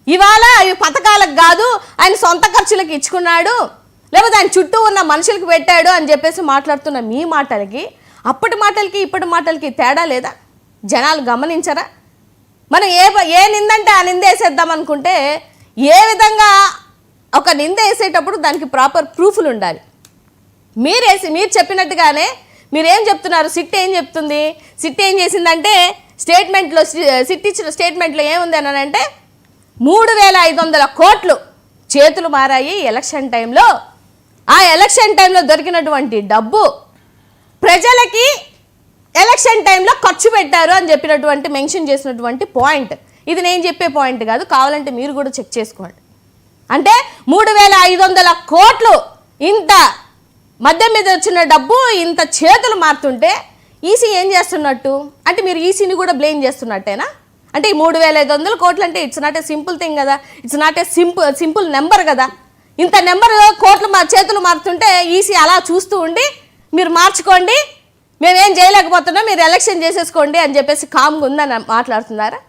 ఇవాళ అవి పథకాలకు కాదు, ఆయన సొంత ఖర్చులకు ఇచ్చుకున్నాడు, లేకపోతే ఆయన చుట్టూ ఉన్న మనుషులకు పెట్టాడు అని చెప్పేసి మాట్లాడుతున్న మీ మాటలకి అప్పటి మాటలకి ఇప్పటి మాటలకి తేడా లేదా? జనాలు గమనించరా? మనం ఏ నిందంటే ఆ నింద వేసేద్దాం అనుకుంటే ఏ విధంగా ఒక నింద వేసేటప్పుడు దానికి ప్రాపర్ ప్రూఫ్లు ఉండాలి. మీరు చెప్పినట్టుగానే మీరేం చెప్తున్నారు? సిట్ ఏం చెప్తుంది? సిట్ ఏం చేసిందంటే స్టేట్మెంట్లో, సిట్ ఇచ్చిన స్టేట్మెంట్లో ఏముంది అని అంటే 3,500 కోట్లు చేతులు మారాయి ఎలక్షన్ టైంలో. ఆ ఎలక్షన్ టైంలో దొరికినటువంటి డబ్బు ప్రజలకి ఎలక్షన్ టైంలో ఖర్చు పెట్టారు అని చెప్పినటువంటి మెన్షన్ చేసినటువంటి పాయింట్ ఇది. నేను చెప్పే పాయింట్ కాదు, కావాలంటే మీరు కూడా చెక్ చేసుకోండి. అంటే 3,500 కోట్లు ఇంత మద్యం మీద వచ్చిన డబ్బు ఇంత చేతులు మారుతుంటే ఈసీ ఏం చేస్తున్నట్టు? అంటే మీరు ఈసీని కూడా బ్లేమ్ చేస్తున్నట్టేనా? అంటే ఈ 3,500 కోట్లు అంటే it's not a simple thing కదా, it's not a simple number కదా. ఇంత నెంబర్ కోట్లు చేతులు మారుతుంటే ఈసీ అలా చూస్తూ ఉండి మీరు మార్చుకోండి, మేమేం చేయలేకపోతున్నాం, మీరు ఎలక్షన్ చేసేసుకోండి అని చెప్పేసి కామ్గా ఉందని మాట్లాడుతున్నారా?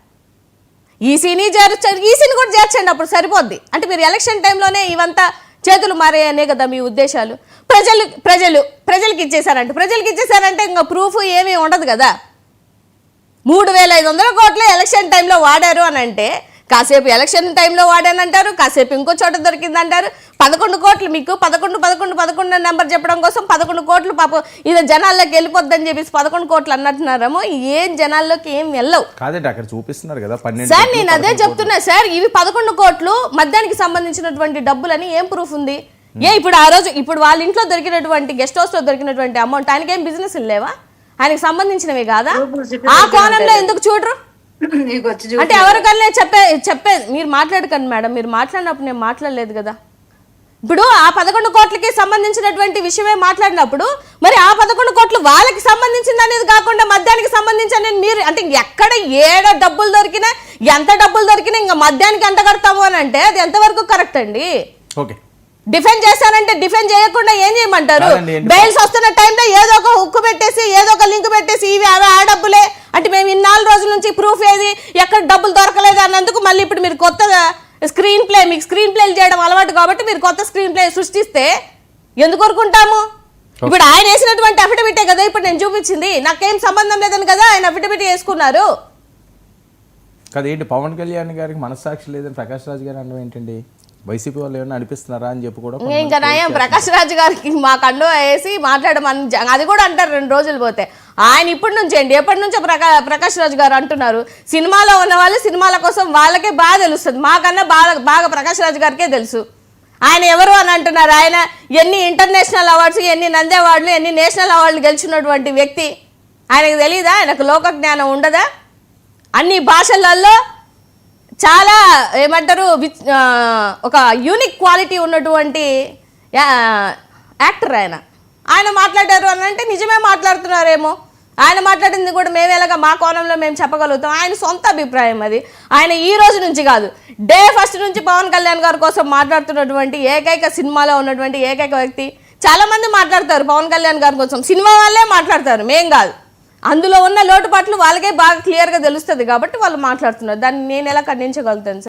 ఈసీని కూడా చేర్చండి, అప్పుడు సరిపోద్ది. అంటే మీరు ఎలక్షన్ టైంలోనే ఇవంతా చేతులు మారాయనే కదా మీ ఉద్దేశాలు. ప్రజలకు ఇచ్చేసారంటే ఇంకా ప్రూఫ్ ఏమీ ఉండదు కదా. 3,500 కోట్లు ఎలక్షన్ టైంలో వాడారు అని అంటే కాసేపు ఎలక్షన్ టైంలో వాడానంటారు, కాసేపు ఇంకో చోట దొరికిందంటారు. 11 కోట్లు మీకు 11 నెంబర్ చెప్పడం కోసం 11 కోట్లు పాపం ఇది జనాల్లోకి వెళ్ళిపోద్దని చెప్పేసి 11 కోట్లు అన్నట్టున్నారేమో. ఏం జనాల్లోకి ఏం వెళ్ళవు కాదండి, అక్కడ చూపిస్తున్నారు కదా సార్. నేను అదే చెప్తున్నా సార్, ఇవి 11 కోట్లు మద్యానికి సంబంధించినటువంటి డబ్బులని ఏం ప్రూఫ్ ఉంది? ఇప్పుడు ఆ రోజు వాళ్ళ ఇంట్లో దొరికినటువంటి గెస్ట్ హౌస్ లో దొరికినటువంటి అమౌంట్ ఆయనకి ఏం బిజినెస్ లేవా? ఆయనకి సంబంధించినవి కాదా? ఆ కోణంలో ఎందుకు చూడరు? అంటే ఎవరికన్నా చెప్పే మీరు మాట్లాడకండి మేడం, మీరు మాట్లాడినప్పుడు నేను మాట్లాడలేదు కదా. ఇప్పుడు ఆ 11 కోట్లకి సంబంధించినటువంటి విషయమే మాట్లాడినప్పుడు మరి ఆ 11 కోట్లు వాళ్ళకి సంబంధించింది అనేది కాకుండా మద్యానికి సంబంధించి మీరు అంటే ఎక్కడ ఏడో డబ్బులు దొరికినా ఎంత డబ్బులు దొరికినా ఇంకా మద్యానికి ఎంత కడతాము అని అంటే అది ఎంతవరకు కరెక్ట్ అండి? ఓకే, డిఫెండ్ చేశారంటే డిఫెండ్ చేయకుండా ఏం చేయమంటారు? బెయిల్స్ వస్తున్న టైంలో ఏదో ఒక హుక్కు పెట్టేసి ఏదో ఒక లింక్ పెట్టేసి ఇవి అవి ఆ డబ్బులే అంటే మేము ఇన్నాళ్ళు రోజుల నుంచి ప్రూఫ్ ఏది ఎక్కడ డబ్బులు దొరకలేదు అన్నందుకు మళ్ళీ ఇప్పుడు మీరు కొత్త మీకు స్క్రీన్ ప్లేలు చేయడం అలవాటు కాబట్టి మీరు కొత్త స్క్రీన్ ప్లే సృష్టిస్తే ఎందుకు కోరుకుంటాము? ఇప్పుడు ఆయన వేసినటువంటి అఫిడవిటే కదా ఇప్పుడు నేను చూపించింది, నాకేం సంబంధం లేదని కదా ఆయన అఫిడవిట్ వేసుకున్నారు. కదేంటి పవన్ కళ్యాణ్ గారికి మనస్సాక్షి లేదని ప్రకాష్ రాజ్ గారు అనడం ఏంటండి? వైసీపీ వాళ్ళు ఏమన్నా అనిపిస్తున్నారా అని చెప్పి కూడా ఇంకా నయం ప్రకాష్ రాజ్ గారికి మా కండు వేసి మాట్లాడమని అది కూడా అంటారు 2 రోజులు పోతే. ఆయన ఇప్పటి నుంచి అండి ఎప్పటి నుంచో ప్రకాష్ రాజ్ గారు అంటున్నారు సినిమాలో ఉన్న వాళ్ళు సినిమాల కోసం వాళ్ళకే బాగా తెలుస్తుంది, మాకన్నా బాగా ప్రకాష్ రాజ్ గారికే తెలుసు ఆయన ఎవరు అని అంటున్నారు. ఆయన ఎన్ని ఇంటర్నేషనల్ అవార్డ్స్, ఎన్ని నంది అవార్డులు, ఎన్ని నేషనల్ అవార్డులు గెలిచినటువంటి వ్యక్తి. ఆయనకు తెలీదా? ఆయనకు లోక జ్ఞానం ఉండదా? అన్ని భాషలలో చాలా ఏమంటారు ఒక యూనిక్ క్వాలిటీ ఉన్నటువంటి యాక్టర్ ఆయన మాట్లాడారు అని అంటే నిజమే మాట్లాడుతున్నారేమో. ఆయన మాట్లాడింది కూడా మేము ఎలాగా మా కోణంలో మేము చెప్పగలుగుతాం. ఆయన సొంత అభిప్రాయం అది. ఆయన ఈ రోజు నుంచి కాదు, డే ఫస్ట్ నుంచి పవన్ కళ్యాణ్ గారి కోసం మాట్లాడుతున్నటువంటి ఏకైక సినిమాలో ఉన్నటువంటి ఏకైక వ్యక్తి. చాలామంది మాట్లాడతారు పవన్ కళ్యాణ్ గారి కోసం, సినిమా వాళ్ళే మాట్లాడతారు, మేం కాదు. అందులో ఉన్న లోటుపాట్లు వాళ్ళకే బాగా క్లియర్గా తెలుస్తుంది కాబట్టి వాళ్ళు మాట్లాడుతున్నారు. దాన్ని నేను ఎలా ఖండించగలుగుతాను?